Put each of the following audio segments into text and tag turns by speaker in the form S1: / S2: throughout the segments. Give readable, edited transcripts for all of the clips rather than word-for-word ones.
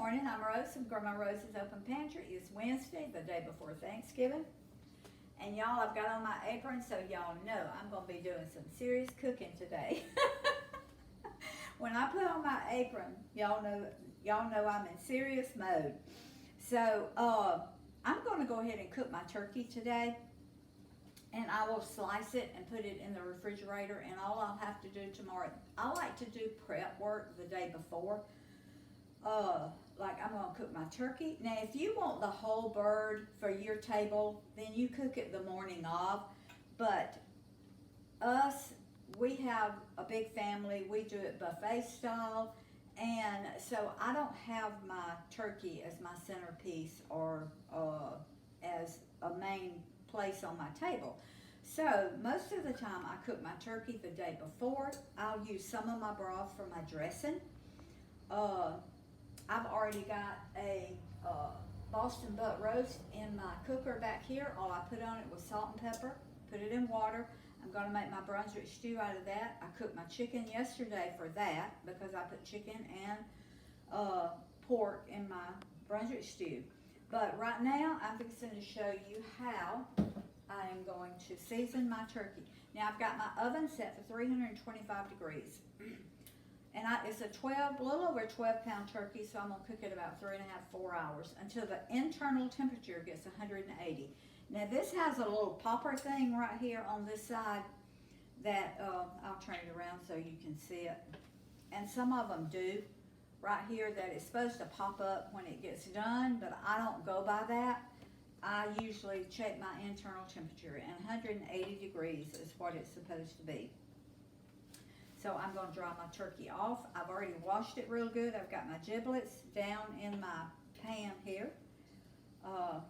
S1: morning. I'm Rose from Grandma Rose's Open Pantry. It's Wednesday, the day before Thanksgiving. And y'all, I've got on my apron, so y'all know I'm going to be doing some serious cooking today. When I put on my apron, y'all know I'm in serious mode. So I'm going to go ahead and cook my turkey today. And I will slice it and put it in the refrigerator. And all I'll have to do tomorrow, I like to do prep work the day before. Like I'm gonna cook my turkey. Now, if you want the whole bird for your table, then you cook it the morning of. But us, we have a big family. We do it buffet style. And so I don't have my turkey as my centerpiece or as a main place on my table. So most of the time I cook my turkey the day before. I'll use some of my broth for my dressing. I've already got a Boston butt roast in my cooker back here. All I put on it was salt and pepper, put it in water. I'm going to make my Brunswick stew out of that. I cooked my chicken yesterday for that because I put chicken and pork in my Brunswick stew. But right now, I'm fixing to show you how I am going to season my turkey. Now, I've got my oven set for 325 degrees. And it's a little over 12-pound turkey, so I'm going to cook it about 3.5, 4 hours until the internal temperature gets 180. Now, this has a little popper thing right here on this side that I'll turn it around so you can see it. And some of them do right here that it's supposed to pop up when it gets done, but I don't go by that. I usually check my internal temperature, and 180 degrees is what it's supposed to be. So I'm going to dry my turkey off. I've already washed it real good. I've got my giblets down in my pan here. I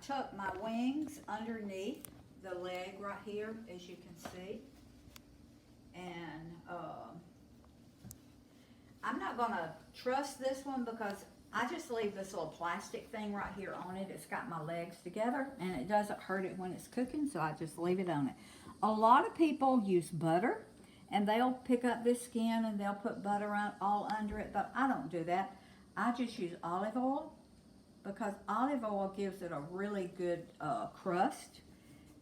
S1: tuck my wings underneath the leg right here, as you can see. And I'm not going to truss this one because I just leave this little plastic thing right here on it. It's got my legs together, and it doesn't hurt it when it's cooking, so I just leave it on it. A lot of people use butter, and they'll pick up this skin and they'll put butter all under it, but I don't do that. I just use olive oil because olive oil gives it a really good crust,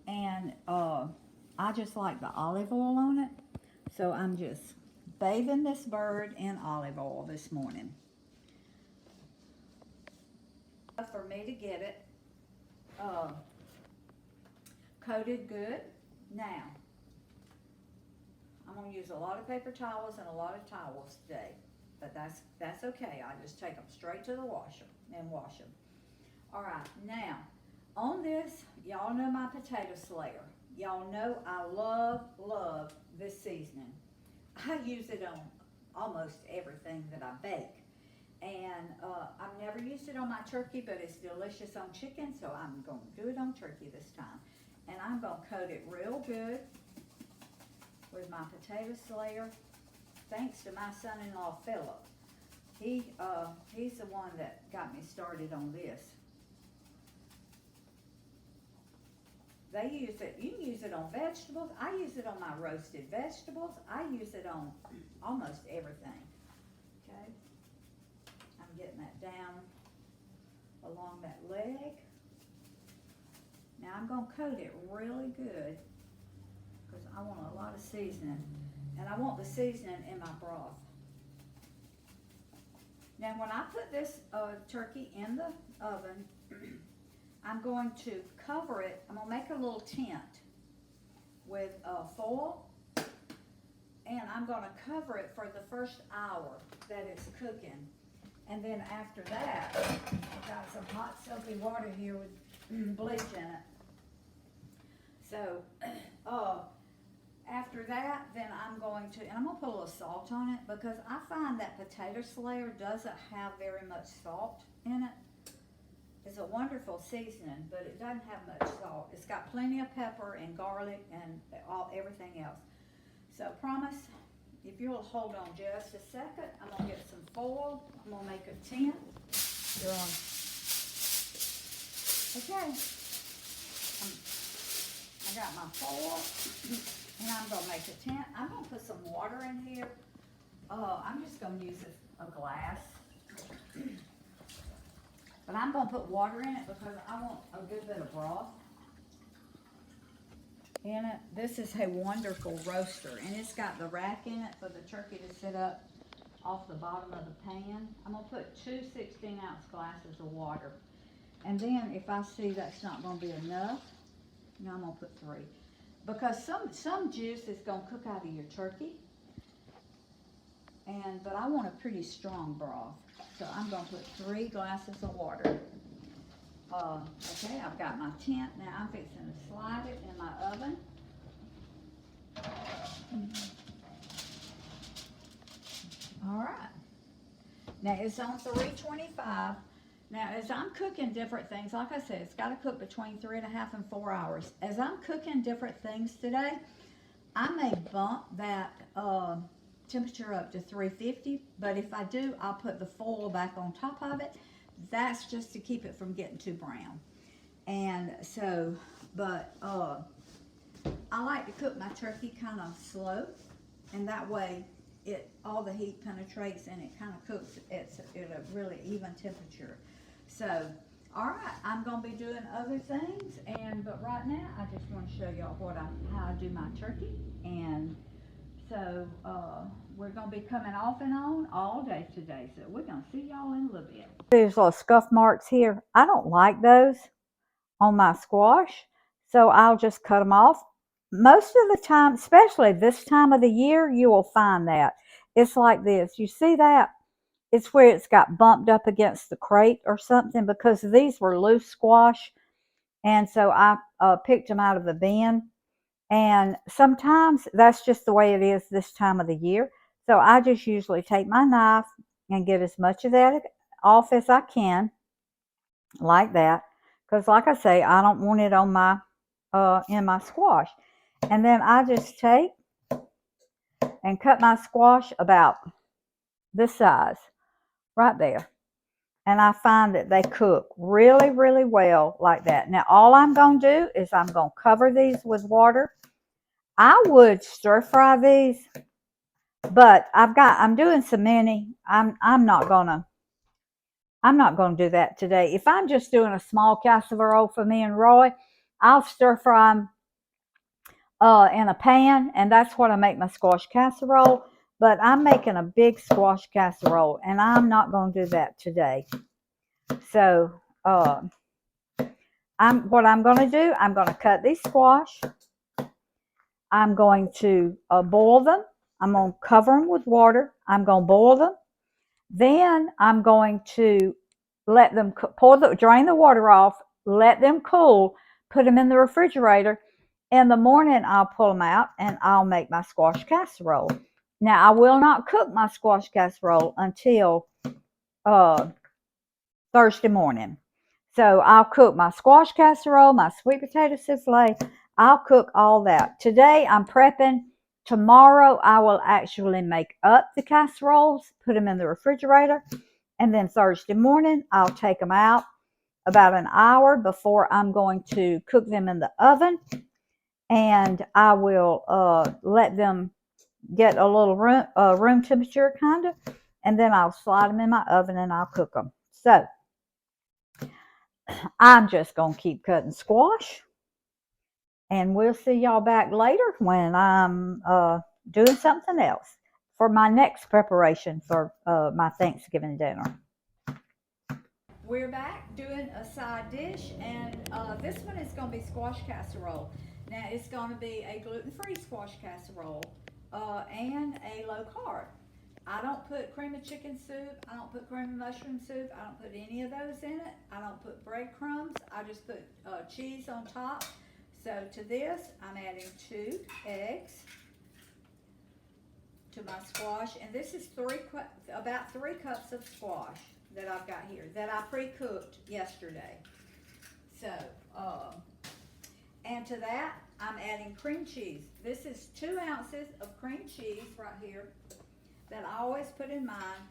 S1: and I just like the olive oil on it. So I'm just bathing this bird in olive oil this morning. For me to get it coated good. Now, I'm going to use a lot of paper towels and a lot of towels today, but that's okay. I just take them straight to the washer and wash them. All right, now, on this, y'all know my potato slayer. Y'all know I love this seasoning. I use it on almost everything that I bake. And I've never used it on my turkey, but it's delicious on chicken, so I'm going to do it on turkey this time. And I'm going to coat it real good with my potato slayer. Thanks to my son-in-law, Philip. He's the one that got me started on this. They use it, you can use it on vegetables. I use it on my roasted vegetables. I use it on almost everything. Okay? I'm getting that down along that leg. Now I'm going to coat it really good because I want a lot of seasoning. And I want the seasoning in my broth. Now when I put this turkey in the oven, I'm going to cover it. I'm going to make a little tent with foil. And I'm going to cover it for the first hour that it's cooking. And then after that, I've got some hot soapy water here with bleach in it. So, after that, then I'm going to put a little salt on it because I find that potato slayer doesn't have very much salt in it. It's a wonderful seasoning, but it doesn't have much salt. It's got plenty of pepper and garlic and everything else. So, promise, if you'll hold on just a second, I'm going to get some foil. I'm going to make a tent. Okay. I got my foil, and I'm going to make a tent. I'm going to put some water in here. I'm just going to use a glass. But I'm going to put water in it because I want a good bit of broth in it. This is a wonderful roaster, and it's got the rack in it for the turkey to sit up off the bottom of the pan. I'm going to put 2 16-ounce glasses of water. And then if I see that's not going to be enough, now I'm going to put 3. Because some juice is going to cook out of your turkey. But I want a pretty strong broth. So I'm going to put 3 glasses of water. Okay, I've got my tent. Now I'm fixing to slide it in my oven. All right. Now it's on 325. Now as I'm cooking different things, like I said, it's got to cook between 3.5 and 4 hours. As I'm cooking different things today, I may bump that temperature up to 350, but if I do, I'll put the foil back on top of it. That's just to keep it from getting too brown. And so, but I like to cook my turkey kind of slow, and that way all the heat penetrates and it kind of cooks at a really even temperature. So, all right, I'm gonna be doing other things, but right now I just want to show y'all how I do my turkey. And so we're gonna be coming off and on all day today. So we're gonna see y'all in a little bit. There's little scuff marks here. I don't like those on my squash, so I'll just cut them off. Most of the time, especially this time of the year, you will find that it's like this. You see that? It's where it's got bumped up against the crate or something, because these were loose squash, and so I picked them out of the bin. And sometimes that's just the way it is this time of the year. So I just usually take my knife and get as much of that off as I can, like that. Because like I say, I don't want it on my in my squash. And then I just take and cut my squash about this size, right there. And I find that they cook really, really well like that. Now all I'm going to do is I'm going to cover these with water. I would stir fry these, but I'm doing so many. I'm not gonna do that today. If I'm just doing a small casserole for me and Roy, I'll stir fry them in a pan, and that's what I make my squash casserole. But I'm making a big squash casserole, and I'm not going to do that today. So what I'm going to do, I'm going to cut these squash. I'm going to boil them. I'm going to cover them with water. I'm going to boil them. Then I'm going to let them drain the water off, let them cool, put them in the refrigerator. In the morning, I'll pull them out and I'll make my squash casserole. Now, I will not cook my squash casserole until Thursday morning. So I'll cook my squash casserole, my sweet potato souffle. I'll cook all that. Today I'm prepping. Tomorrow I will actually make up the casseroles, put them in the refrigerator. And then Thursday morning I'll take them out about an hour before I'm going to cook them in the oven. And I will let them get a little room temperature kind of. And then I'll slide them in my oven and I'll cook them. So I'm just going to keep cutting squash. And we'll see y'all back later when I'm doing something else for my next preparation for my Thanksgiving dinner. We're back doing a side dish, and this one is going to be squash casserole. Now it's going to be a gluten-free squash casserole and a low carb. I don't put cream of chicken soup. I don't put cream of mushroom soup. I don't put any of those in it. I don't put breadcrumbs. I just put cheese on top. So to this, I'm adding 2 eggs to my squash. And this is about 3 cups of squash that I've got here that I pre-cooked yesterday. So, and to that, I'm adding cream cheese. This is 2 ounces of cream cheese right here that I always put in mine.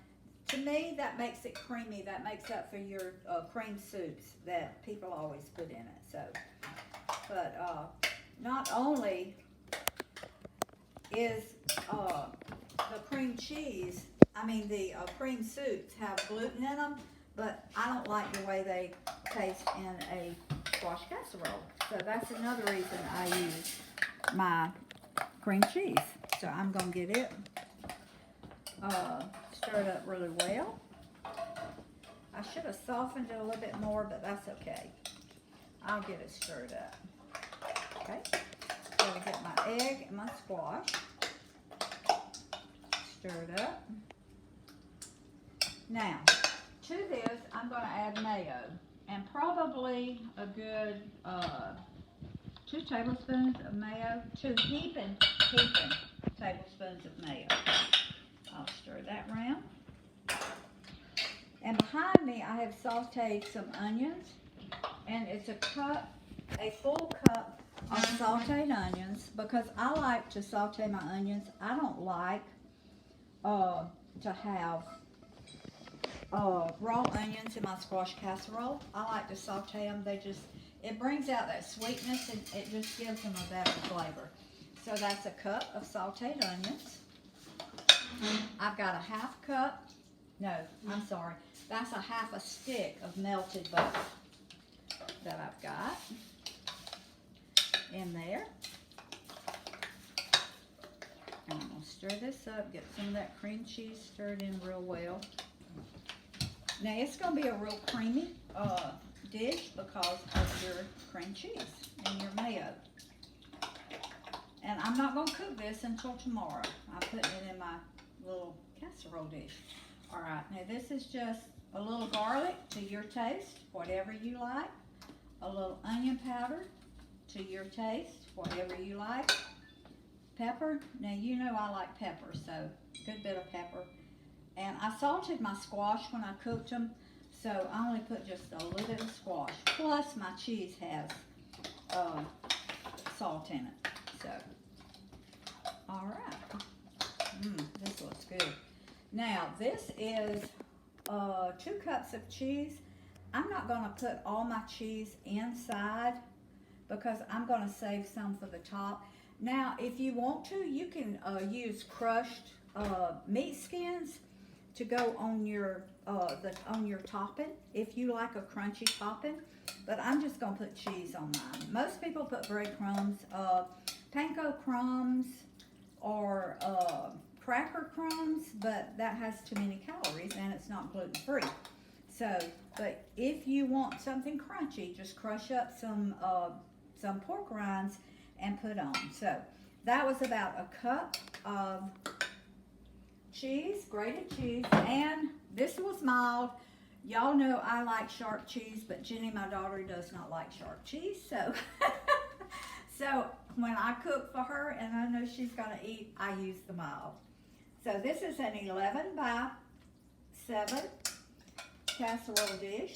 S1: To me, that makes it creamy. That makes up for your cream soups that people always put in it. So, but not only is the cream cheese the cream soups have gluten in them, but I don't like the way they taste in a squash casserole. So that's another reason I use my cream cheese. So I'm going to get it stirred up really well. I should have softened it a little bit more, but that's okay. I'll get it stirred up. Okay, gotta get my egg and my squash stirred up. Now, to this, I'm gonna add mayo, and probably a good 2 tablespoons of mayo, 2 heaping tablespoons of mayo. I'll stir that around. And behind me, I have sauteed some onions, and it's a full cup of sauteed onions, because I like to saute my onions. I don't like to have raw onions in my squash casserole. I like to saute them. It brings out that sweetness, and it just gives them a better flavor. So that's a cup of sauteed onions. I've got a half cup, no, I'm sorry, that's a half a stick of melted butter that I've got in there. And I'm going to stir this up, get some of that cream cheese stirred in real well. Now it's going to be a real creamy dish because of your cream cheese and your mayo. And I'm not going to cook this until tomorrow. I'm putting it in my little casserole dish. All right, now this is just a little garlic to your taste, whatever you like. A little onion powder to your taste, whatever you like. Pepper, now you know I like pepper, so good bit of pepper. And I salted my squash when I cooked them, so I only put just a little bit of squash. Plus my cheese has salt in it, so. All right, this looks good. Now this is 2 cups of cheese. I'm not going to put all my cheese inside because I'm going to save some for the top. Now, if you want to, you can use crushed meat skins to go on your topping if you like a crunchy topping. But I'm just going to put cheese on mine. Most people put breadcrumbs, panko crumbs, or cracker crumbs, but that has too many calories and it's not gluten-free. So, but if you want something crunchy, just crush up some pork rinds and put on. So that was about a cup of cheese, grated cheese, and this was mild. Y'all know I like sharp cheese, but Jenny, my daughter, does not like sharp cheese. So, so when I cook for her and I know she's gonna eat, I use the mild. So this is an 11 by 7 casserole dish.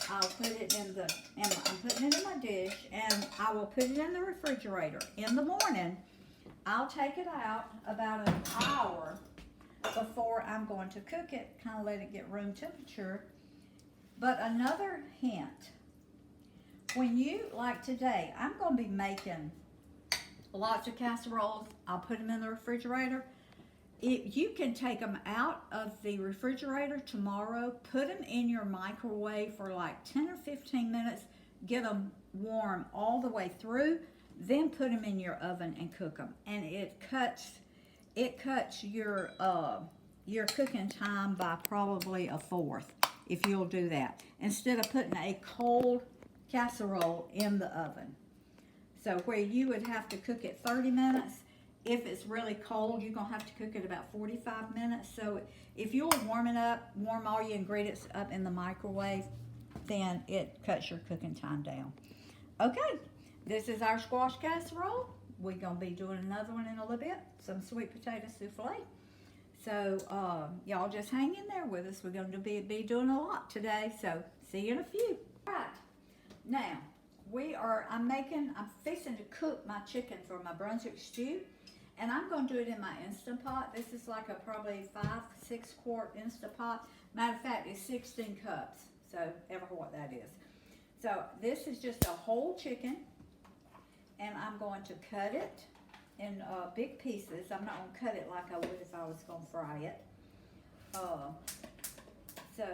S1: I'll put it I'm putting it in my dish, and I will put it in the refrigerator. In the morning, I'll take it out about an hour before I'm going to cook it, kind of let it get room temperature. But another hint, when you, like today, I'm going to be making lots of casseroles. I'll put them in the refrigerator. You can take them out of the refrigerator tomorrow, put them in your microwave for like 10 or 15 minutes, get them warm all the way through, then put them in your oven and cook them. And it cuts your cooking time by probably a fourth if you'll do that, instead of putting a cold casserole in the oven. So where you would have to cook it 30 minutes, if it's really cold, you're going to have to cook it about 45 minutes. So if you'll warm all your ingredients up in the microwave, then it cuts your cooking time down. Okay, this is our squash casserole. We're going to be doing another one in a little bit, some sweet potato souffle. So y'all just hang in there with us. We're going to be doing a lot today, so see you in a few. All right, now I'm fixing to cook my chicken for my Brunswick stew. And I'm going to do it in my Instant Pot. This is like a probably 5-6 quart Instant Pot. Matter of fact, it's 16 cups. So, ever what that is. So, this is just a whole chicken. And I'm going to cut it in big pieces. I'm not going to cut it like I would if I was going to fry it. So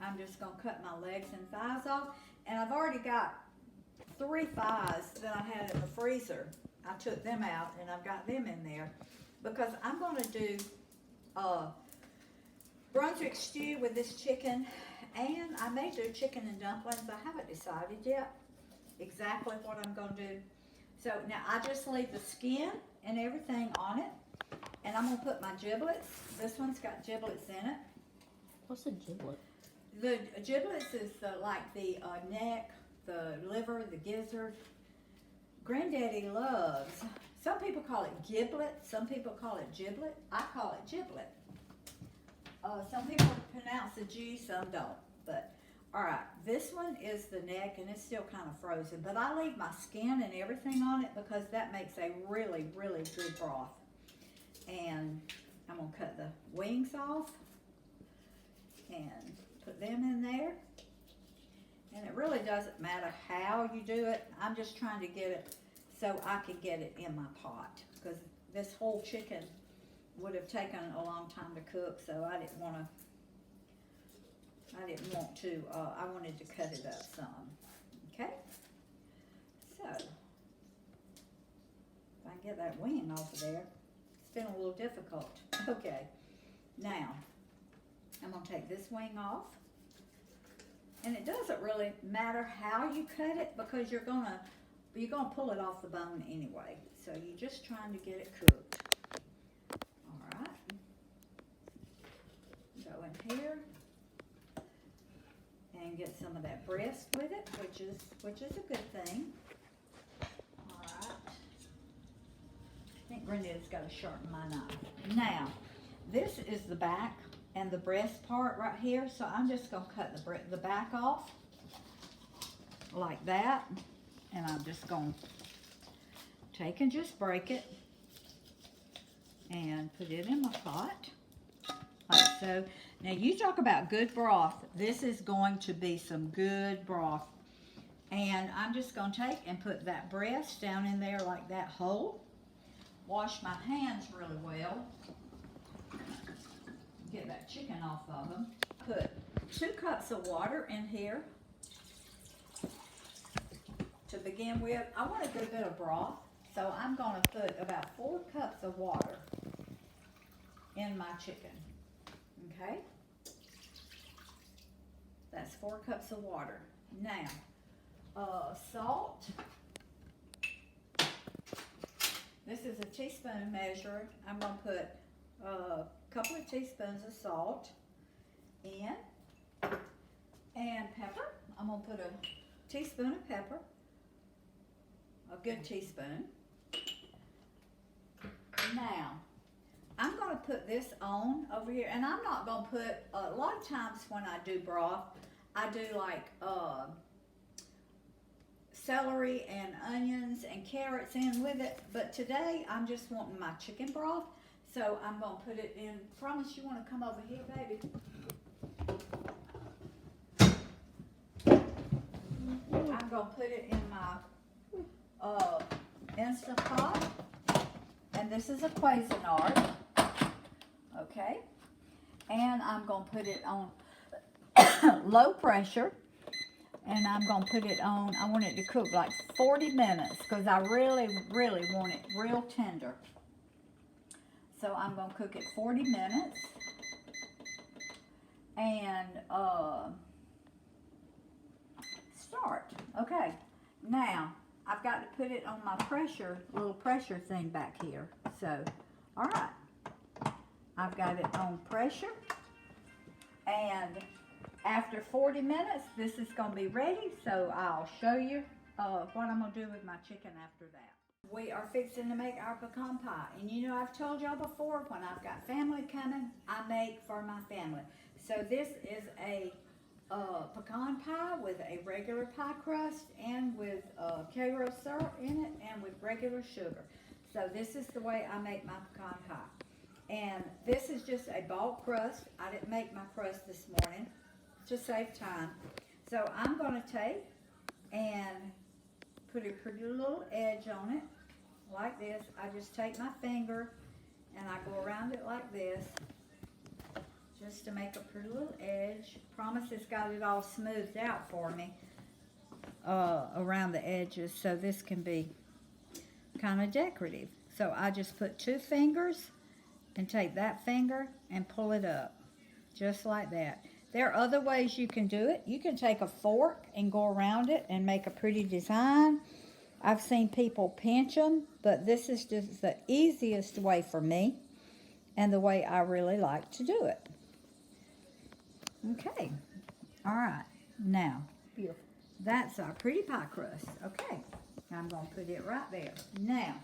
S1: I'm just gonna cut my legs and thighs off. And I've already got 3 thighs that I had in the freezer. I took them out and I've got them in there because I'm gonna do Brunswick stew with this chicken, and I may do chicken and dumplings. I haven't decided yet exactly what I'm gonna do. So now I just leave the skin and everything on it, and I'm gonna put my giblets. This one's got giblets in it.
S2: What's a giblet?
S1: The giblets is like the neck, the liver, the gizzard. Granddaddy loves, some people call it giblet, some people call it giblet. I call it giblet. Some people pronounce the G, some don't. But, all right, this one is the neck, and it's still kind of frozen. But I leave my skin and everything on it because that makes a really, really good broth. And I'm going to cut the wings off and put them in there. And it really doesn't matter how you do it. I'm just trying to get it so I can get it in my pot, because this whole chicken would have taken a long time to cook, so I didn't want to, I wanted to cut it up some. Okay? So, if I can get that wing off of there. It's been a little difficult. Okay, now, I'm going to take this wing off. And it doesn't really matter how you cut it because you're gonna pull it off the bone anyway. So you're just trying to get it cooked. All right. Go in here and get some of that breast with it, which is a good thing. All right. I think Brenda's got to sharpen my knife. Now, this is the back and the breast part right here, so I'm just gonna cut the back off like that, and I'm just gonna take and just break it and put it in my pot like so. Now you talk about good broth. This is going to be some good broth, and I'm just gonna take and put that breast down in there like that whole. Wash my hands really well. Get that chicken off of them. Put 2 cups of water in here to begin with. I want a good bit of broth, so I'm going to put about 4 cups of water in my chicken. Okay? That's 4 cups of water. Now, salt. This is a teaspoon measure. I'm going to put couple of teaspoons of salt in, and pepper. I'm gonna put a teaspoon of pepper, a good teaspoon. Now, I'm gonna put this on over here, and I'm not gonna put, a lot of times when I do broth, I do like celery and onions and carrots in with it, but today I'm just wanting my chicken broth. So I'm going to put it in. Promise you want to come over here, baby. I'm going to put it in my Instant Pot. And this is a Cuisinart. Okay. And I'm going to put it on low pressure. And I'm going to put it on, I want it to cook like 40 minutes because I really, really want it real tender. So I'm going to cook it 40 minutes, and start. Okay, now I've got to put it on my little pressure thing back here. So, all right, I've got it on pressure, and after 40 minutes, this is going to be ready, so I'll show you what I'm going to do with my chicken after that. We are fixing to make our pecan pie. And you know, I've told y'all before, when I've got family coming, I make for my family. So this is a pecan pie with a regular pie crust and with Karo syrup in it and with regular sugar. So this is the way I make my pecan pie. And this is just a bulk crust. I didn't make my crust this morning to save time. So I'm going to take and put a pretty little edge on it like this. I just take my finger and I go around it like this, just to make a pretty little edge. Promise it's got it all smoothed out for me around the edges, so this can be kind of decorative. So I just put 2 fingers and take that finger and pull it up, just like that. There are other ways you can do it. You can take a fork and go around it and make a pretty design. I've seen people pinch them, but this is just the easiest way for me and the way I really like to do it. Okay, all right, now,
S2: Beautiful.
S1: that's our pretty pie crust. Okay, I'm gonna put it right there. Now,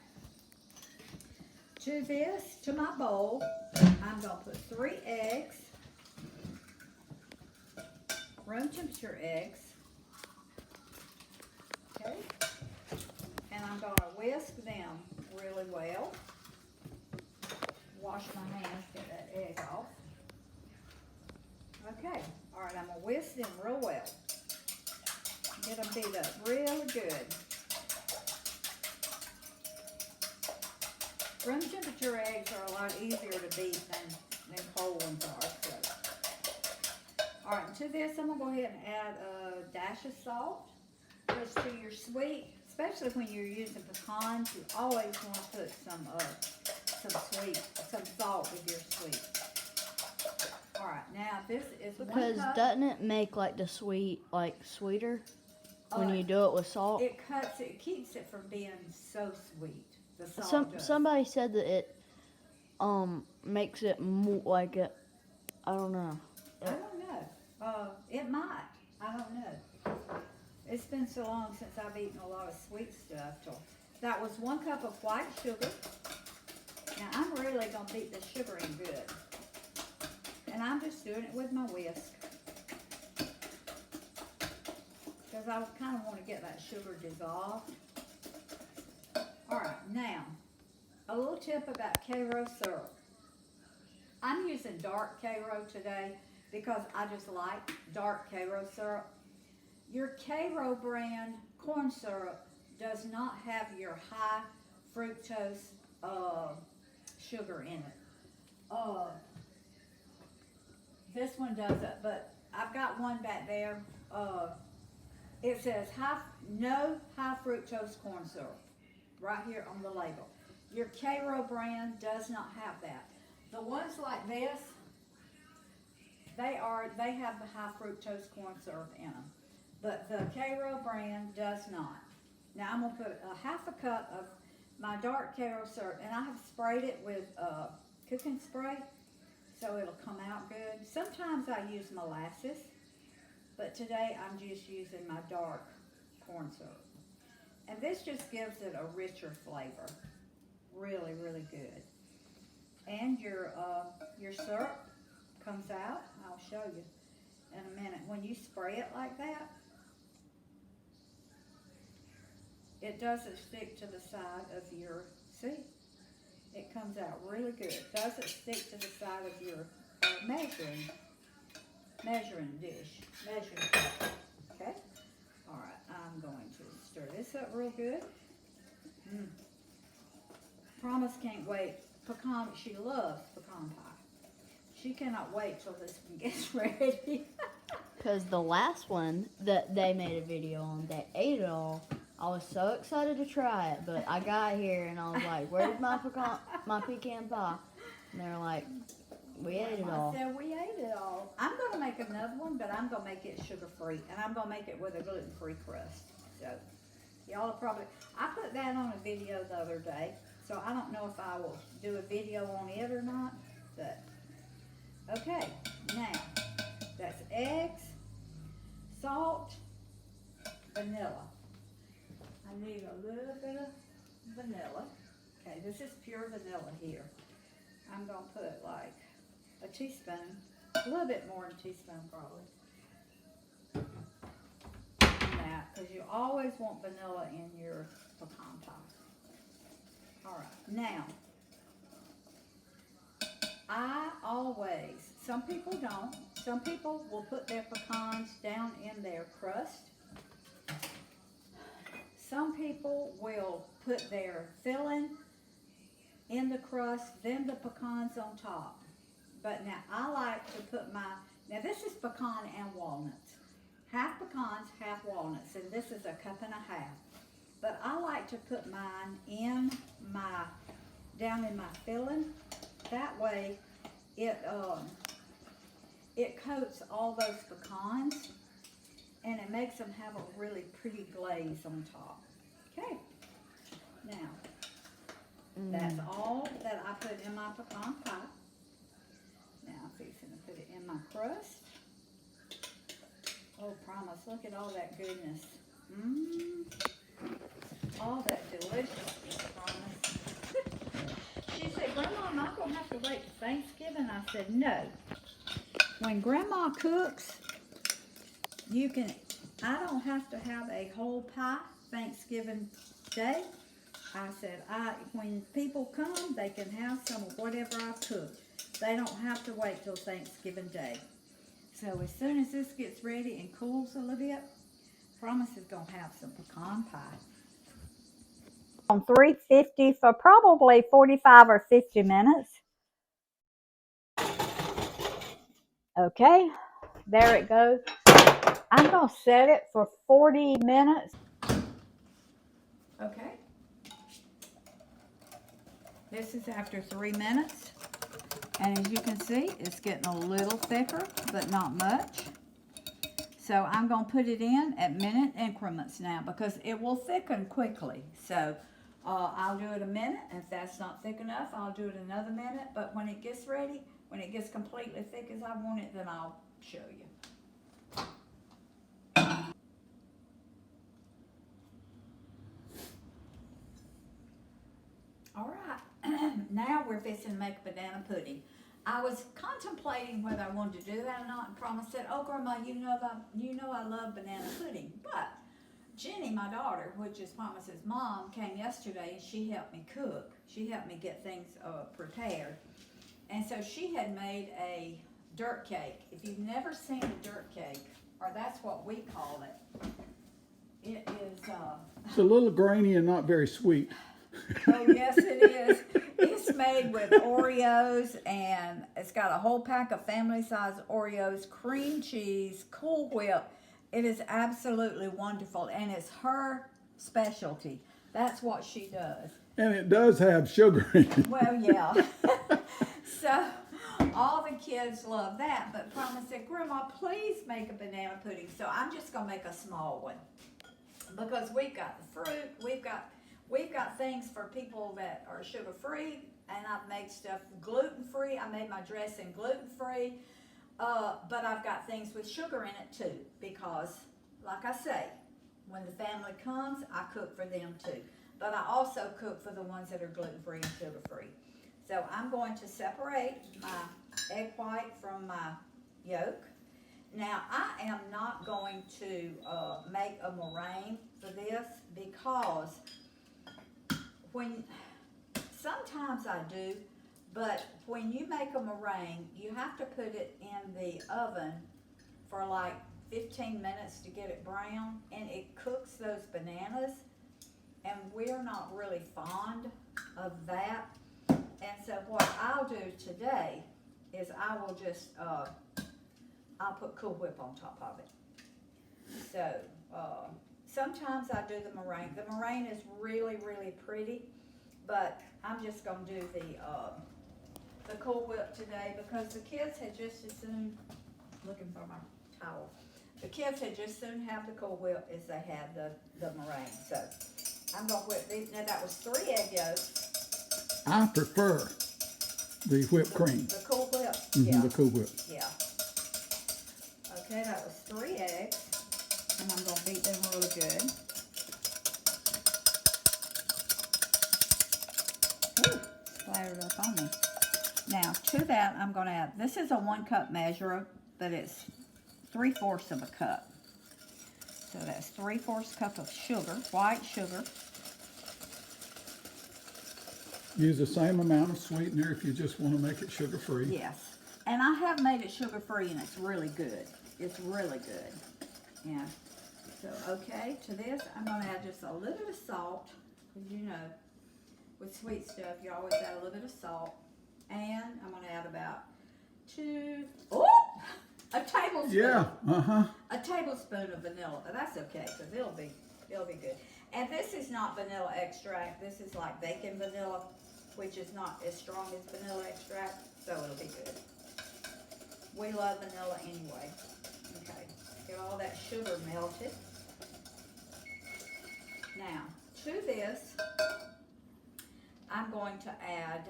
S1: to my bowl, I'm gonna put 3 eggs, room temperature eggs, okay, and I'm gonna whisk them really well. Wash my hands, get that egg off. Okay, all right, I'm gonna whisk them real well. Get them beat up real good. Room temperature eggs are a lot easier to beat than cold ones are. So. All right, to this I'm gonna go ahead and add a dash of salt. Because to your sweet, especially when you're using pecans, you always want to put some salt with your sweet. All right, now this is
S2: Because
S1: 1 cup.
S2: doesn't it make like the sweet like sweeter when you do it with salt?
S1: It keeps it from being so sweet. The salt does.
S2: Somebody said that it makes it more like it. I don't know.
S1: I don't know. It might. I don't know. It's been so long since I've eaten a lot of sweet stuff. That was 1 cup of white sugar. Now I'm really gonna beat the sugar in good, and I'm just doing it with my whisk because I kind of want to get that sugar dissolved. All right, now a little tip about Karo syrup. I'm using dark Karo today because I just like dark Karo syrup. Your Karo brand corn syrup does not have your high fructose sugar in it. This one doesn't, but I've got one back there. It says no high fructose corn syrup right here on the label. Your Karo brand does not have that. The ones like this, they have the high fructose corn syrup in them, but the Karo brand does not. Now I'm gonna put a 1/2 cup of my dark Karo syrup, and I have sprayed it with cooking spray, so it'll come out good. Sometimes I use molasses, but today I'm just using my dark corn syrup. And this just gives it a richer flavor. Really, really good. And your syrup comes out. I'll show you in a minute. When you spray it like that, it doesn't stick to the side of your, see? It comes out really good. It doesn't stick to the side of your measuring dish, measuring cup, okay? All right, I'm going to stir this up real good. Promise can't wait. Pecan, she loves pecan pie. She cannot wait till this one gets ready.
S2: Because the last one that they made a video on, they ate it all. I was so excited to try it, but I got here and I was like, "Where's my pecan pie?" And they were like, "We ate it all."
S1: I said, we ate it all. I'm going to make another one, but I'm going to make it sugar-free, and I'm going to make it with a gluten-free crust. So, y'all are probably, I put that on a video the other day, so I don't know if I will do a video on it or not, but, okay, now, that's eggs, salt, vanilla. I need a little bit of vanilla. Okay, this is pure vanilla here. I'm going to put like a teaspoon, a little bit more than a teaspoon probably. That, because you always want vanilla in your pecan pie. All right, now, some people don't. Some people will put their pecans down in their crust. Some people will put their filling in the crust, then the pecans on top. But now I like to put now this is pecan and walnuts. Half pecans, half walnuts, and this is a cup and a half. But I like to put mine down in my filling. That way it coats all those pecans and it makes them have a really pretty glaze on top. Okay, now that's all that I put in my pecan pie. Now I'm fixing to put it in my crust. Oh, promise, look at all that goodness. All that deliciousness, promise. She said, Grandma, am I going to have to wait till Thanksgiving? I said, no. When Grandma cooks, I don't have to have a whole pie Thanksgiving Day. I said, when people come, they can have some of whatever I cook. They don't have to wait till Thanksgiving Day. So as soon as this gets ready and cools a little bit, Promise is going to have some pecan pie. On 350 for probably 45 or 50 minutes. Okay, there it goes. I'm going to set it for 40 minutes. Okay. This is after 3 minutes. And as you can see, it's getting a little thicker, but not much. So I'm going to put it in at minute increments now because it will thicken quickly. So I'll do it a minute. If that's not thick enough, I'll do it another minute. But when it gets ready, when it gets completely thick as I want it, then I'll show you. All right, now we're fixing to make a banana pudding. I was contemplating whether I wanted to do that or not, and Promise said, "Oh, Grandma, you know I love banana pudding." But Jenny, my daughter, which is Promise's mom, came yesterday and she helped me cook. She helped me get things prepared, and so she had made a dirt cake. If you've never seen a dirt cake, or that's what we call it, it is.
S3: It's a little grainy and not very sweet.
S1: Oh, yes, it is. It's made with Oreos, and it's got a whole pack of family-size Oreos, cream cheese, Cool Whip. It is absolutely wonderful, and it's her specialty. That's what she does.
S3: And it does have sugar in it.
S1: Well, yeah. So all the kids love that, but Promise said, Grandma, please make a banana pudding. So I'm just going to make a small one because we've got the fruit, we've got things for people that are sugar-free, and I've made stuff gluten-free. I made my dressing gluten-free, but I've got things with sugar in it too, because, like I say, when the family comes, I cook for them too. But I also cook for the ones that are gluten-free and sugar-free. So I'm going to separate my egg white from my yolk. Now, I am not going to make a meringue for this because sometimes I do, but when you make a meringue, you have to put it in the oven for like 15 minutes to get it brown, and it cooks those bananas, and we're not really fond of that. And so what I'll do today is I will just, I'll put Cool Whip on top of it. So, sometimes I do the meringue. The meringue is really, really pretty, but I'm just going to do the Cool Whip today because the kids had just as soon, looking for my towel, the kids had just soon have the Cool Whip as they had the meringue. So I'm going to whip these. Now that was 3 egg yolks.
S3: I prefer the whipped cream.
S1: The Cool Whip.
S3: Mm-hmm,
S1: Yeah.
S3: the Cool Whip.
S1: Yeah. Okay, that was 3 eggs. And I'm going to beat them really good. Ooh, splattered up on me. Now, to that, I'm going to add, this is a 1 cup measure, but it's 3/4 of a cup. So that's 3/4 cup of sugar, white sugar.
S3: Use the same amount of sweetener if you just want to make it sugar-free.
S1: Yes. And I have made it sugar-free, and it's really good. It's really good. Yeah. So, okay, to this, I'm going to add just a little bit of salt. Because, you know, with sweet stuff, you always add a little bit of salt. And I'm going to add about 2, a tablespoon.
S3: Yeah, uh-huh.
S1: A tablespoon of vanilla. That's okay, because it'll be good. And this is not vanilla extract. This is like bacon vanilla, which is not as strong as vanilla extract, so it'll be good. We love vanilla anyway. Okay, get all that sugar melted. Now, to this, I'm going to add,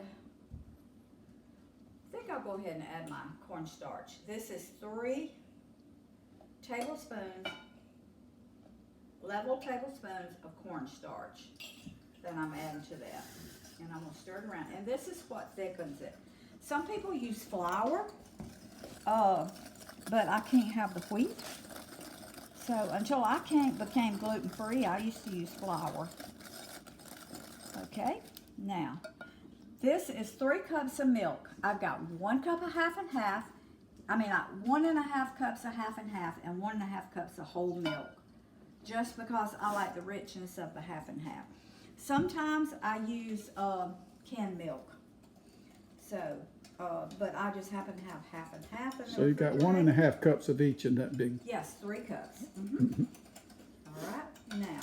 S1: I think I'll go ahead and add my cornstarch. This is 3 tablespoons, level tablespoons of cornstarch that I'm adding to that. And I'm gonna stir it around. And this is what thickens it. Some people use flour, but I can't have the wheat. So until I became gluten-free, I used to use flour. Okay, now, this is 3 cups of milk. I've got 1 cup of half and half. 1.5 cups of half and half, and 1.5 cups of whole milk. Just because I like the richness of the half and half. Sometimes I use canned milk. So, but I just happen to have half and half.
S3: So you got 1.5 cups of each in that big.
S1: Yes, 3 cups. All right, now,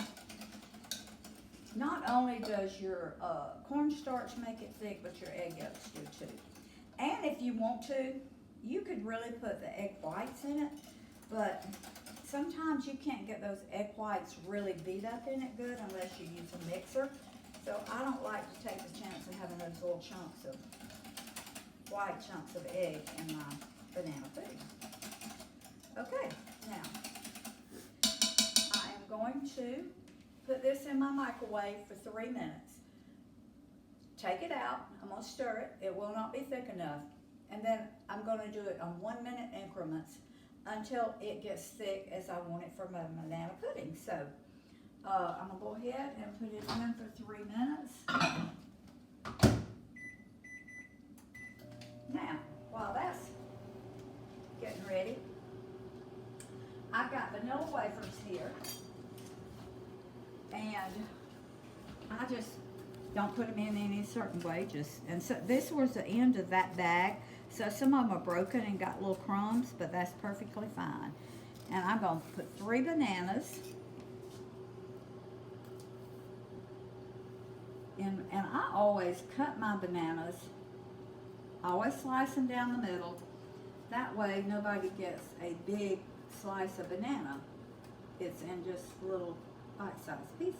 S1: not only does your cornstarch make it thick, but your egg yolks do too. And if you want to, you could really put the egg whites in it, but sometimes you can't get those egg whites really beat up in it good unless you use a mixer. So I don't like to take the chance of having those little white chunks of egg in my banana pudding. Okay, now I am going to put this in my microwave for 3 minutes. Take it out, I'm going to stir it. It will not be thick enough. And then I'm going to do it on 1 minute increments until it gets thick as I want it for my banana pudding. So I'm going to go ahead and put it in for 3 minutes. Now, while that's getting ready, I've got vanilla wafers here. And I just don't put them in any certain way. And so this was the end of that bag. So some of them are broken and got little crumbs, but that's perfectly fine. And I'm going to put 3 bananas. And I always cut my bananas. I always slice them down the middle. That way nobody gets a big slice of banana. It's in just little bite-sized pieces.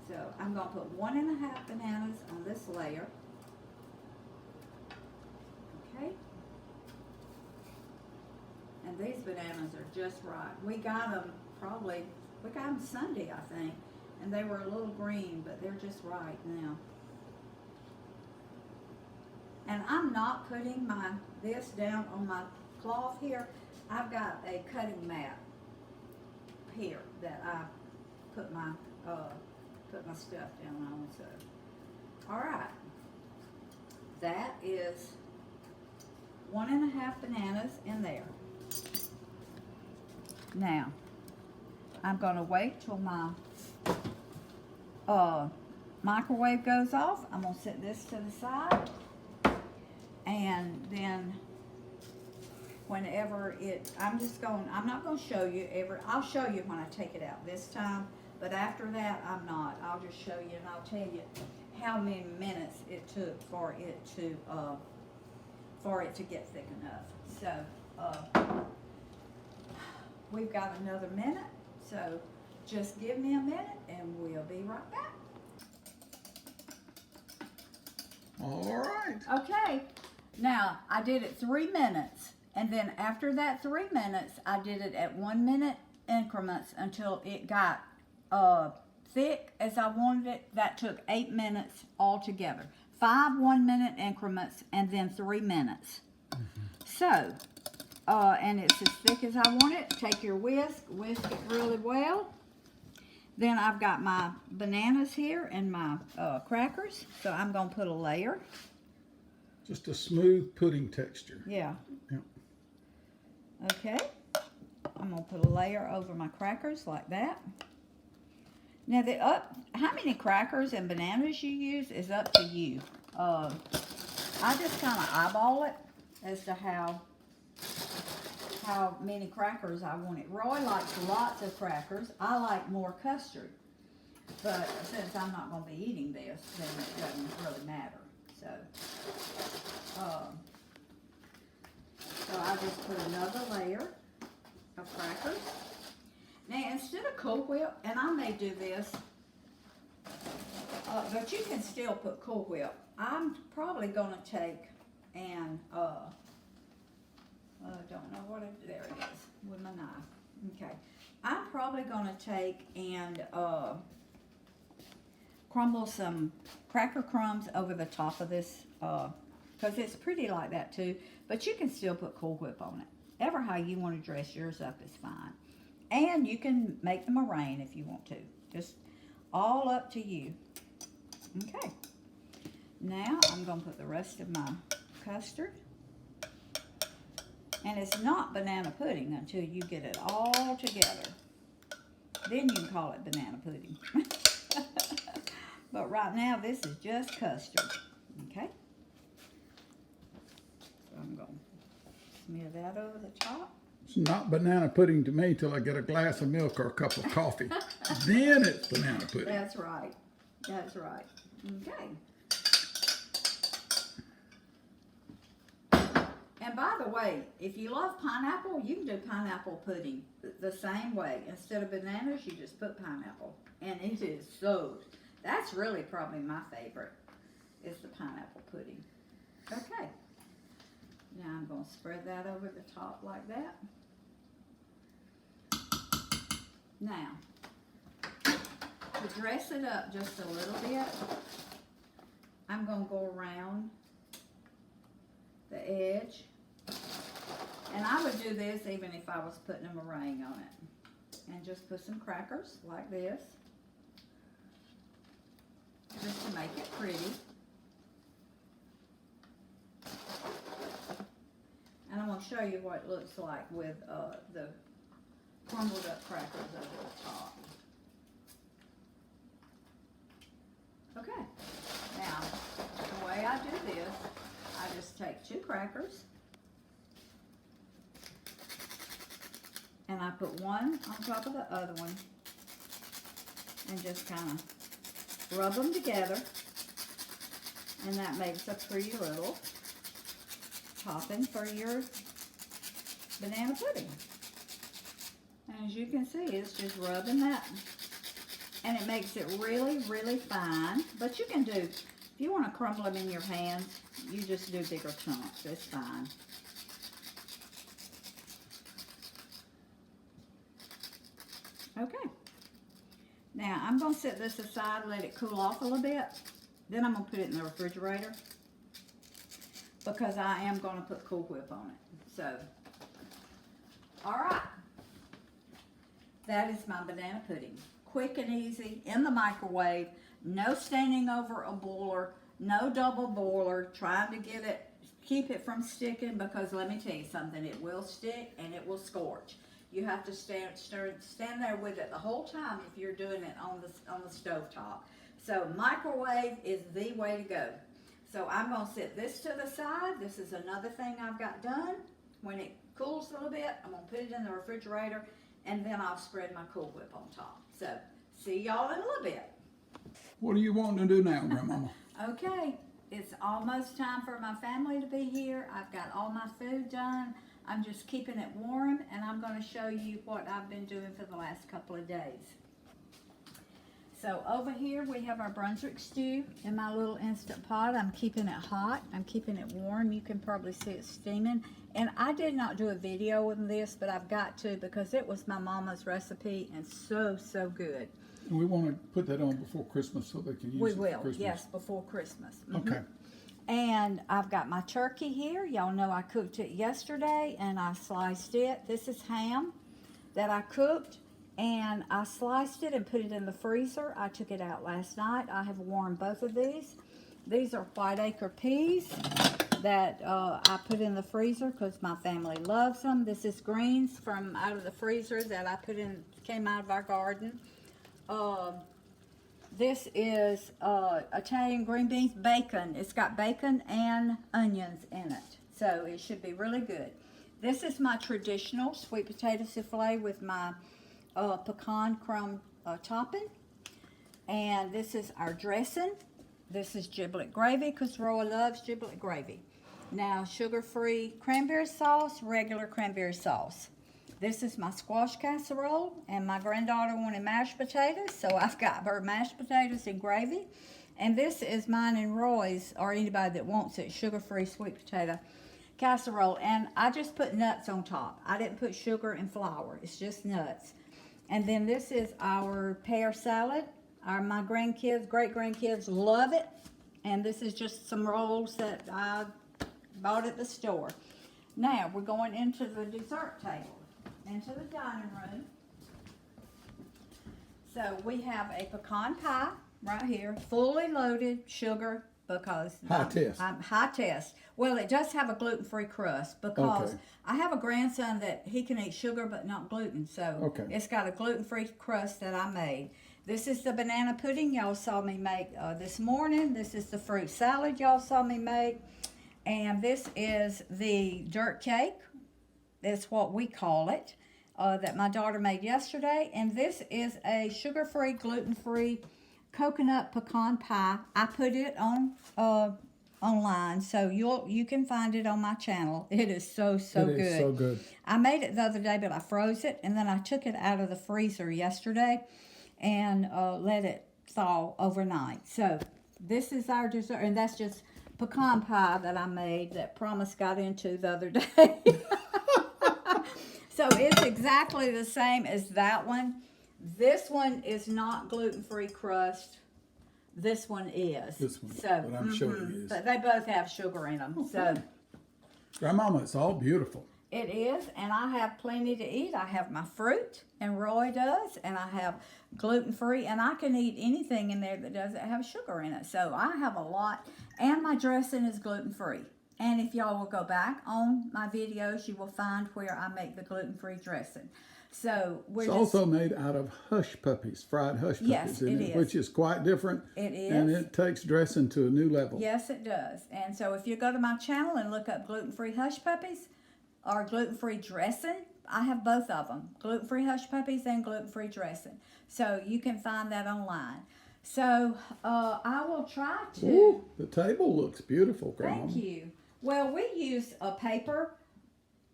S1: So I'm going to put 1.5 bananas on this layer. Okay. And these bananas are just right. We got them Sunday, I think. And they were a little green, but they're just right now. And I'm not putting this down on my cloth here. I've got a cutting mat here that I put my stuff down on. So, all right, that is 1.5 bananas in there. Now, I'm going to wait till my microwave goes off. I'm going to set this to the side. And then whenever I'm not going to show you I'll show you when I take it out this time. But after that, I'm not. I'll just show you and I'll tell you how many minutes it took for it to get thick enough. So, we've got another minute. So, just give me a minute and we'll be right back.
S3: All right.
S1: Okay. Now, I did it 3 minutes. And then after that 3 minutes, I did it at 1 minute increments until it got thick as I wanted it. That took 8 minutes altogether. 5 1 minute increments and then 3 minutes. So, and it's as thick as I want it. Take your whisk it really well. Then I've got my bananas here and my crackers. So I'm going to put a layer.
S3: Just a smooth pudding texture.
S1: Yeah.
S3: Yep.
S1: Okay. I'm going to put a layer over my crackers like that. Now, how many crackers and bananas you use is up to you. I just kind of eyeball it. as to how many crackers I wanted. Roy likes lots of crackers. I like more custard. But since I'm not going to be eating this, then it doesn't really matter. So I just put another layer of crackers. Now, instead of Cool Whip, and I may do this, but you can still put Cool Whip. I'm probably going to take and, I don't know what it, there it is, with my knife. Okay. I'm probably going to take and crumble some cracker crumbs over the top of this, because it's pretty like that too, but you can still put Cool Whip on it. Ever how you want to dress yours up is fine. And you can make them a meringue if you want to. Just all up to you. Okay. Now I'm going to put the rest of my custard. And it's not banana pudding until you get it all together. Then you can call it banana pudding. But right now this is just custard. Okay. So I'm going to smear that over the top.
S3: It's not banana pudding to me till I get a glass of milk or a cup of coffee. Then it's banana pudding.
S1: That's right. That's right. Okay. And by the way, if you love pineapple, you can do pineapple pudding the same way. Instead of bananas, you just put pineapple. And it is so, that's really probably my favorite, is the pineapple pudding. Okay. Now I'm going to spread that over the top like that. Now, to dress it up just a little bit, I'm going to go around the edge. And I would do this even if I was putting a meringue on it. And just put some crackers like this. Just to make it pretty. And I'm going to show you what it looks like with the crumbled up crackers over the top. Okay. Now, the way I do this, I just take 2 crackers. And I put one on top of the other one. And just kind of rub them together. And that makes a pretty little topping for your banana pudding. And as you can see, it's just rubbing that. And it makes it really, really fine. But you can do, if you want to crumble them in your hands, you just do bigger chunks. It's fine. Okay. Now, I'm going to set this aside and let it cool off a little bit. Then I'm going to put it in the refrigerator, because I am going to put Cool Whip on it. So, alright. That is my banana pudding. Quick and easy, in the microwave. No standing over a boiler. No double boiler. Trying to get it, keep it from sticking, because let me tell you something. It will stick and it will scorch. You have to stand there with it the whole time if you're doing it on the stove top. So microwave is the way to go. So I'm going to set this to the side. This is another thing I've got done. When it cools a little bit, I'm going to put it in the refrigerator, and then I'll spread my Cool Whip on top. So see y'all in a little bit.
S3: What do you want to do now, Grandmama?
S1: Okay, it's almost time for my family to be here. I've got all my food done. I'm just keeping it warm, and I'm going to show you what I've been doing for the last couple of days. So over here we have our Brunswick stew in my little Instant Pot. I'm keeping it hot. I'm keeping it warm. You can probably see it steaming. And I did not do a video on this, but I've got to, because it was my mama's recipe and so, so good.
S3: We want to put that on before Christmas so they can use
S1: We
S3: it
S1: will,
S3: for Christmas.
S1: yes, before Christmas.
S3: Okay.
S1: And I've got my turkey here. Y'all know I cooked it yesterday and I sliced it. This is ham that I cooked, and I sliced it and put it in the freezer. I took it out last night. I have warmed both of these. These are Whiteacre peas that I put in the freezer because my family loves them. This is greens from out of the freezer that I put in, came out of our garden. This is Italian green beans, bacon. It's got bacon and onions in it. So it should be really good. This is my traditional sweet potato souffle with my pecan crumb topping. And this is our dressing. This is giblet gravy because Roy loves giblet gravy. Now, sugar-free cranberry sauce, regular cranberry sauce. This is my squash casserole, and my granddaughter wanted mashed potatoes, so I've got her mashed potatoes and gravy. And this is mine and Roy's, or anybody that wants it, sugar-free sweet potato casserole. And I just put nuts on top. I didn't put sugar and flour. It's just nuts. And then this is our pear salad. My grandkids, great-grandkids love it. And this is just some rolls that I bought at the store. Now, we're going into the dessert table, into the dining room. So we have a pecan pie right here, fully loaded sugar because high test. Well, it does have a gluten-free crust because I have a grandson that he can eat sugar but not gluten. So it's got a gluten-free crust that I made. This is the banana pudding y'all saw me make this morning. This is the fruit salad y'all saw me make. And this is the dirt cake. That's what we call it, that my daughter made yesterday. And this is a sugar-free, gluten-free coconut pecan pie. I put it on online, so you can find it on my channel. It is so good. It is so good. I made it the other day, but I froze it, and then I took it out of the freezer yesterday and let it thaw overnight. So this is our dessert, and that's just pecan pie that I made that Promise got into the other day. So it's exactly the same as that one. This one is not gluten-free crust. This one is.
S3: This one,
S1: so,
S3: but I'm sure it is.
S1: But they both have sugar in them. So
S3: Grandmama, it's all beautiful.
S1: it is, and I have plenty to eat. I have my fruit, and Roy does, and I have gluten-free, and I can eat anything in there that doesn't have sugar in it. So I have a lot, and my dressing is gluten-free. And if y'all will go back on my videos, you will find where I make the gluten-free dressing. So
S3: it's also made out of hush puppies, fried hush puppies,
S1: yes, it is.
S3: Which is quite different.
S1: It is.
S3: And it takes dressing to a new level.
S1: Yes, it does. And so if you go to my channel and look up gluten-free hush puppies or gluten-free dressing, I have both of them, gluten-free hush puppies and gluten-free dressing. So you can find that online. So I will try to.
S3: Ooh, the table looks beautiful, Grandma.
S1: Thank you. Well, we use a paper.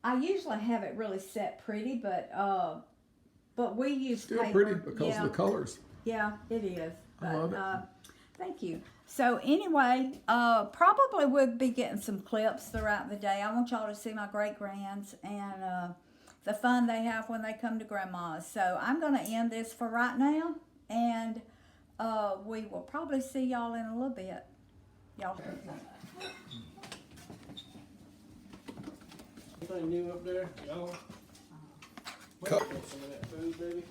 S1: I usually have it really set pretty, but we use
S3: Still
S1: paper.
S3: pretty because of the colors.
S1: Yeah, it is. But,
S3: I love it.
S1: Thank you. So anyway, probably we'll be getting some clips throughout the day. I want y'all to see my great-grands and the fun they have when they come to Grandma's. So I'm going to end this for right now, and we will probably see y'all in a little bit. Y'all.
S4: Anything new up there, y'all?
S3: Cup.
S4: Some of that food, baby?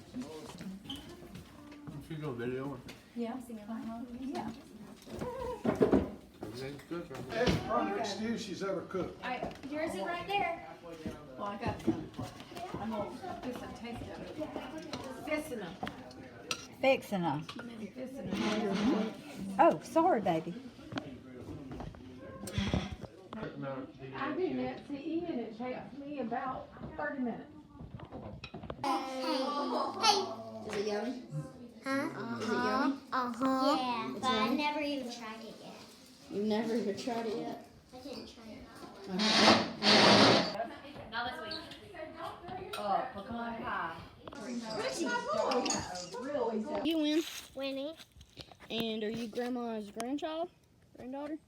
S5: She's on video.
S1: Yeah. Yeah.
S5: Everything's good right
S3: That's the perfect stew she's ever cooked.
S6: Yours is right there.
S7: Well, I got some. I'm gonna get some taste of it. Fixing them.
S1: Fixing them.
S7: Fixing them.
S1: Oh, sorry, baby.
S7: I did that to Ian. It takes me about 30 minutes.
S6: Is it yummy? Huh? Is it yummy? Yeah, but I never even tried it yet.
S2: You've never even tried it yet?
S6: I didn't try it.
S7: Not this week.
S1: Pecan pie.
S2: You win.
S6: Winnie?
S2: And are you Grandma's grandchild? Granddaughter?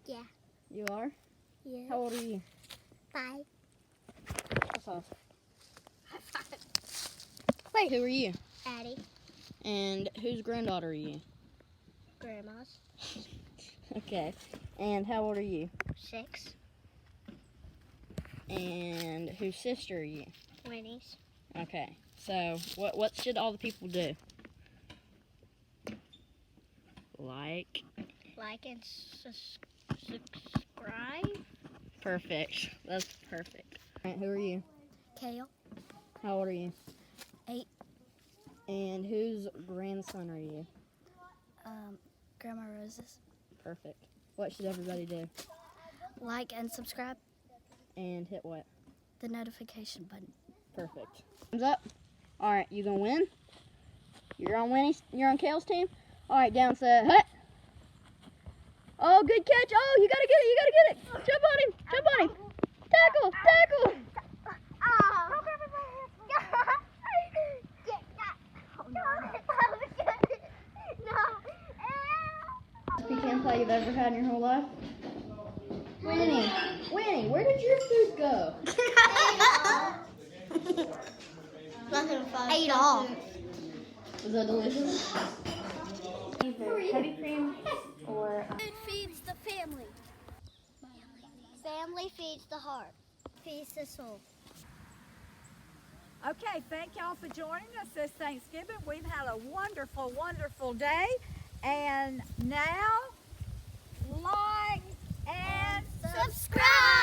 S6: Yeah.
S2: You are?
S6: Yeah.
S2: How old are you?
S6: 5.
S2: That's awesome. Wait, who are you?
S6: Addie.
S2: And whose granddaughter are you?
S6: Grandma's.
S2: Okay. And how old are you?
S6: 6.
S2: And whose sister are you?
S6: Winnie's.
S2: Okay. So, what should all the people do? Like?
S6: Like and subscribe.
S2: Perfect. That's perfect. Alright, who are you?
S6: Kale.
S2: How old are you?
S6: 8.
S2: And whose grandson are you?
S6: Grandma Rose's.
S2: Perfect. What should everybody do?
S6: Like and subscribe.
S2: and hit what?
S6: The notification button.
S2: Perfect. Thumbs up. All right, you gonna win? You're on Kale's team. All right, down, set, hut. Oh, good catch. Oh, you gotta get it. You gotta get it. Jump on him. Jump on him. Tackle. Tackle. Pecan pie you've ever had in your whole life? Winnie, where did your food go?
S6: Ate all.
S2: Was that delicious? Either heavy cream or
S6: Food feeds the family. Family feeds the heart. Feeds the soul.
S1: Okay, thank y'all for joining us this Thanksgiving. We've had a wonderful, wonderful day. And now, like and
S6: Subscribe!